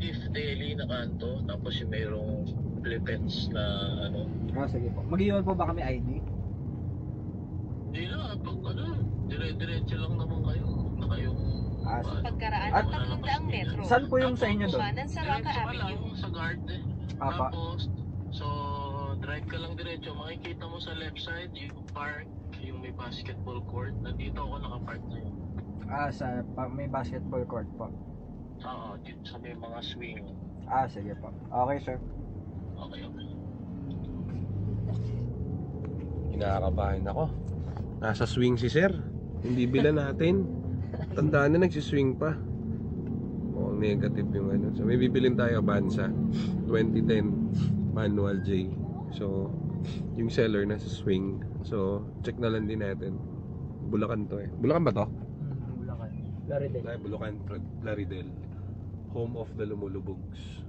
Fifth Daily na kanto, tapos yung mayroong flippets na ano. Sige po. Mag-iwan po ba kami ID? Hindi na, pag ano, dire-diretso lang naman kayo. Huwag na kayong... Sa pagkaraan At- ng 300 metro. Saan po yung sa inyo doon? Kumanan sa Roca Diretso ka lang Avenue. sa guard eh. Apa. Tapos, so, drive ka lang diretso. Makikita mo sa left side, yung park, yung may basketball court. Nandito ako nakapark na yun. May basketball court po. Oo, dito sa may mga swing. Sige po. Okay, sir. Okay. Kinakabahan ako. Nasa swing si sir. Hindi bila natin. Tandaan na nagsiswing pa. Negative yung ano. So may bibilin tayo Bansa 2010 manual J. So yung seller nasa swing. So check na lang din natin. Bulacan to eh. Bulacan ba to? Bulacan. Laridel. Bulacan, Plaridel. Home of the Lumulubugs.